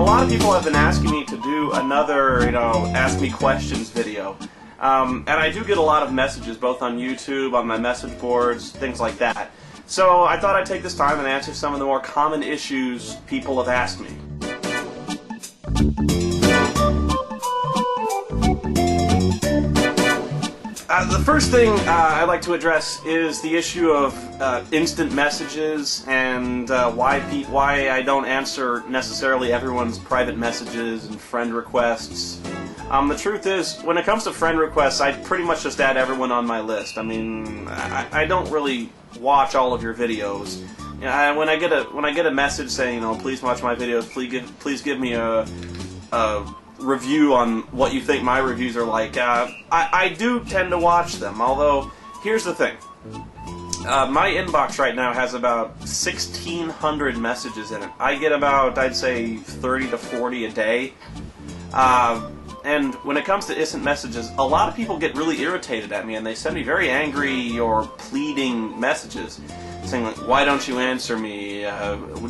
lot of people have been asking me to do another, ask me questions video. And I do get a lot of messages, both on YouTube, on my message boards, things like that. So I thought I'd take this time and answer some of the more common issues people have asked me. The first thing I'd like to address is the issue of instant messages and why I don't answer necessarily everyone's private messages and friend requests. The truth is, when it comes to friend requests, I pretty much just add everyone on my list. I mean, I don't really watch all of your videos. When I get a message saying, please watch my videos, please give me a review on what you think my reviews are like, I do tend to watch them, although here's the thing. My inbox right now has about 1,600 messages in it. I get about, I'd say, 30 to 40 a day. And when it comes to instant messages, a lot of people get really irritated at me and they send me very angry or pleading messages saying like, why don't you answer me,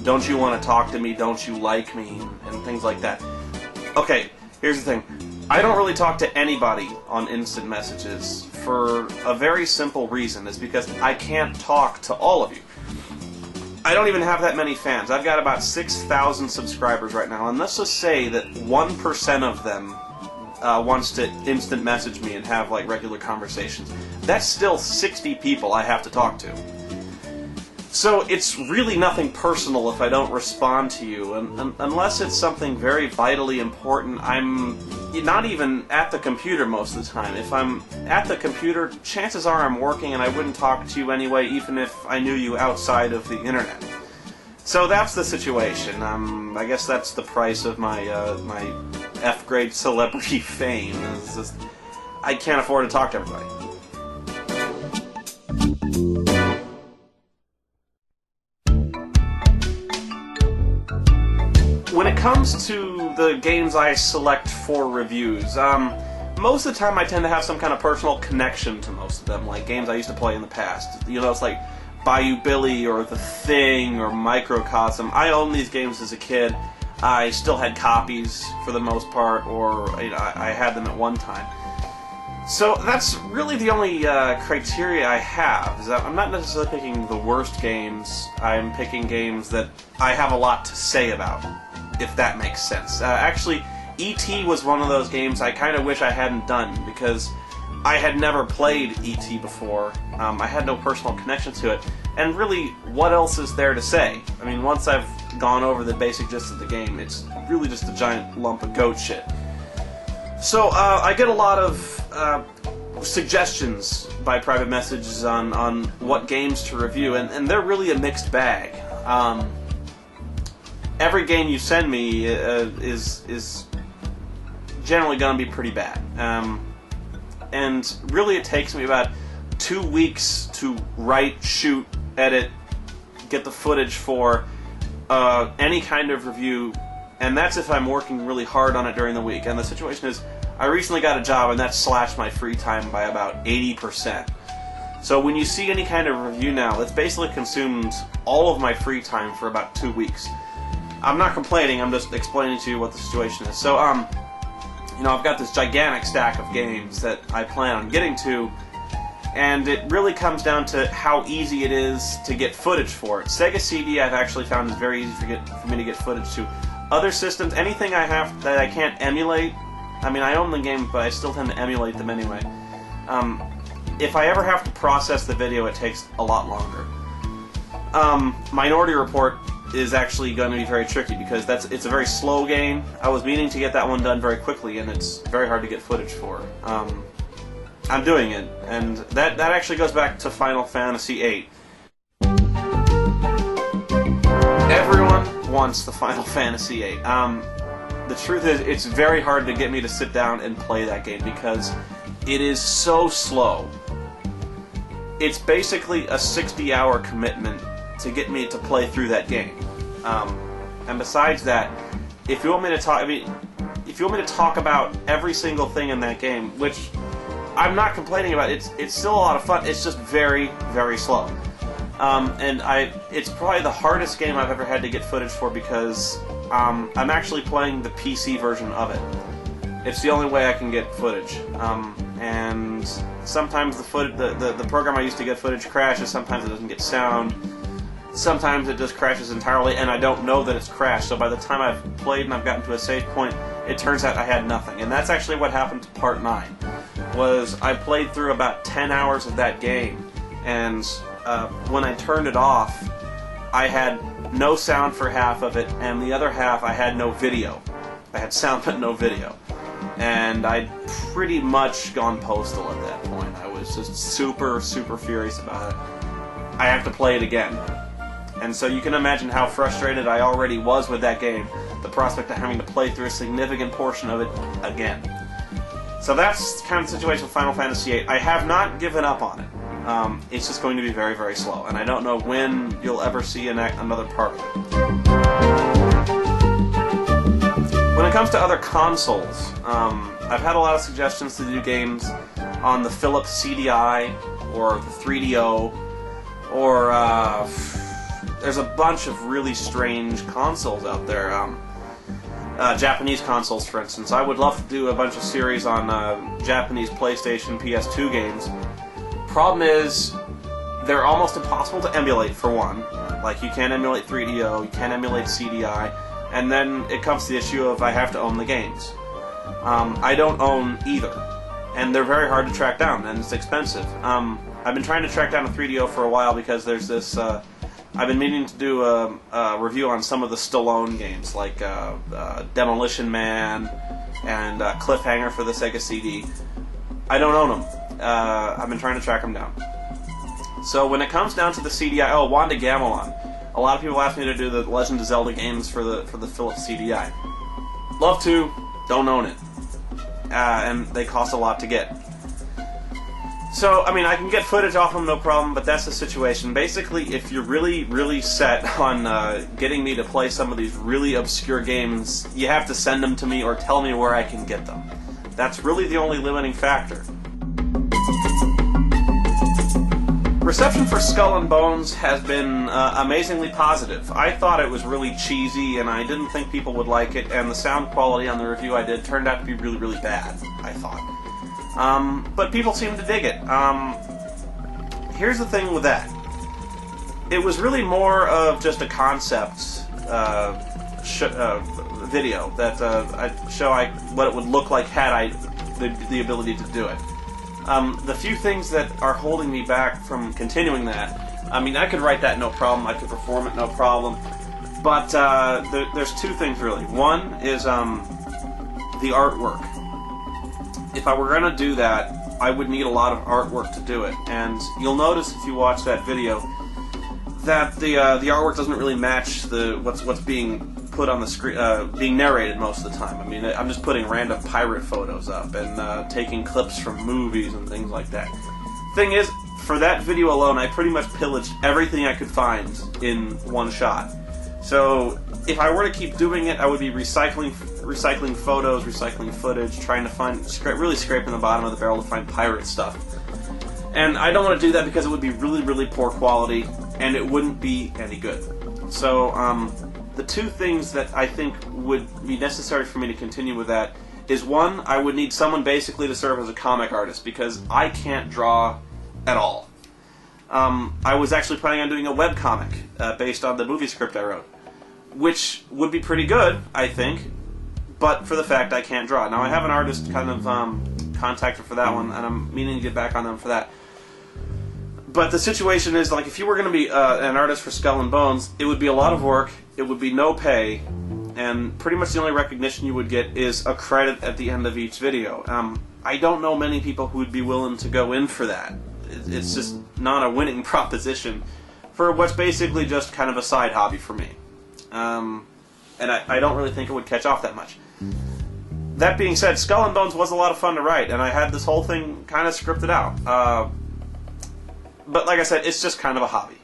don't you want to talk to me, don't you like me, and things like that. Okay, here's the thing. I don't really talk to anybody on instant messages for a very simple reason. Is because I can't talk to all of you. I don't even have that many fans. I've got about 6,000 subscribers right now, and let's just say that 1% of them wants to instant message me and have like regular conversations. That's still 60 people I have to talk to. So it's really nothing personal if I don't respond to you, and unless it's something very vitally important. I'm not even at the computer most of the time. If I'm at the computer, chances are I'm working and I wouldn't talk to you anyway, even if I knew you outside of the internet. So that's the situation. I guess that's the price of my my F-grade celebrity fame. It's just, I can't afford to talk to everybody. When it comes to the games I select for reviews, most of the time I tend to have some kind of personal connection to most of them, like games I used to play in the past. It's like Bayou Billy or The Thing or Microcosm. I owned these games as a kid. I still had copies for the most part, or I had them at one time. So that's really the only criteria I have. Is that I'm not necessarily picking the worst games. I'm picking games that I have a lot to say about, if that makes sense. Actually, E.T. was one of those games I kind of wish I hadn't done, because I had never played E.T. before. I had no personal connection to it. And really, what else is there to say? I mean, once I've gone over the basic gist of the game, it's really just a giant lump of goat shit. So, I get a lot of suggestions by private messages on what games to review, and they're really a mixed bag. Every game you send me is generally going to be pretty bad. And really it takes me about 2 weeks to write, shoot, edit, get the footage for any kind of review, and that's if I'm working really hard on it during the week. And the situation is, I recently got a job and that slashed my free time by about 80%. So when you see any kind of review now, it's basically consumed all of my free time for about 2 weeks. I'm not complaining, I'm just explaining to you what the situation is. So, I've got this gigantic stack of games that I plan on getting to, and it really comes down to how easy it is to get footage for it. Sega CD I've actually found is very easy for me to get footage to. Other systems, anything I have that I can't emulate, I mean, I own the game, but I still tend to emulate them anyway. If I ever have to process the video, it takes a lot longer. Minority Report is actually going to be very tricky, because it's a very slow game. I was meaning to get that one done very quickly, and it's very hard to get footage for. I'm doing it, and that actually goes back to Final Fantasy VIII. Everyone wants the Final Fantasy VIII. The truth is, it's very hard to get me to sit down and play that game, because it is so slow. It's basically a 60-hour commitment to get me to play through that game. And besides that, if you want me to talk about every single thing in that game, which I'm not complaining about, it's still a lot of fun. It's just very, very slow. And it's probably the hardest game I've ever had to get footage for, because I'm actually playing the PC version of it. It's the only way I can get footage. And sometimes the program I use to get footage crashes, sometimes it doesn't get sound, sometimes it just crashes entirely, and I don't know that it's crashed. So by the time I've played and I've gotten to a save point, it turns out I had nothing. And that's actually what happened to Part 9, was I played through about 10 hours of that game, and when I turned it off, I had no sound for half of it, and the other half I had no video. I had sound but no video. And I'd pretty much gone postal at that point. I was just super, super furious about it. I have to play it again. And so you can imagine how frustrated I already was with that game, the prospect of having to play through a significant portion of it again. So that's kind of the situation with Final Fantasy VIII. I have not given up on it. It's just going to be very, very slow, and I don't know when you'll ever see another part of it. When it comes to other consoles, I've had a lot of suggestions to do games on the Philips CDI or the 3DO, or there's a bunch of really strange consoles out there. Japanese consoles, for instance. I would love to do a bunch of series on Japanese PlayStation, PS2 games. Problem is, they're almost impossible to emulate, for one. Like, you can't emulate 3DO, you can't emulate CDI, and then it comes to the issue of I have to own the games. I don't own either, and they're very hard to track down, and it's expensive. I've been trying to track down a 3DO for a while because there's this... I've been meaning to do a review on some of the Stallone games, like Demolition Man and Cliffhanger for the Sega CD. I don't own them. I've been trying to track them down. So when it comes down to the CDI, Wanda Gamelon. A lot of people ask me to do the Legend of Zelda games for the Philips CDI. Love to, don't own it. And they cost a lot to get. So, I mean, I can get footage off them, no problem, but that's the situation. Basically, if you're really, really set on getting me to play some of these really obscure games, you have to send them to me or tell me where I can get them. That's really the only limiting factor. Reception for Skull and Bones has been amazingly positive. I thought it was really cheesy, and I didn't think people would like it, and the sound quality on the review I did turned out to be really, really bad, I thought. But people seem to dig it. Here's the thing with that. It was really more of just a concept video that I'd show what it would look like had I the ability to do it. The few things that are holding me back from continuing that, I mean, I could write that no problem, I could perform it no problem, but there's two things really. One is the artwork. If I were going to do that, I would need a lot of artwork to do it, and you'll notice if you watch that video that the artwork doesn't really match what's being put on the screen, being narrated most of the time. I mean, I'm just putting random pirate photos up and taking clips from movies and things like that. Thing is, for that video alone, I pretty much pillaged everything I could find in one shot. So if I were to keep doing it, I would be recycling photos, recycling footage, trying to find, really scraping the bottom of the barrel to find pirate stuff. And I don't want to do that because it would be really, really poor quality, and it wouldn't be any good. So the two things that I think would be necessary for me to continue with that is, one, I would need someone basically to serve as a comic artist, because I can't draw at all. I was actually planning on doing a webcomic based on the movie script I wrote, which would be pretty good, I think, but for the fact I can't draw. Now, I have an artist kind of contacted for that one, and I'm meaning to get back on them for that. But the situation is, like, if you were going to be an artist for Skull and Bones, it would be a lot of work, it would be no pay, and pretty much the only recognition you would get is a credit at the end of each video. I don't know many people who would be willing to go in for that. It's just not a winning proposition for what's basically just kind of a side hobby for me. And I don't really think it would catch off that much. That being said, Skull and Bones was a lot of fun to write, and I had this whole thing kind of scripted out. But like I said, it's just kind of a hobby.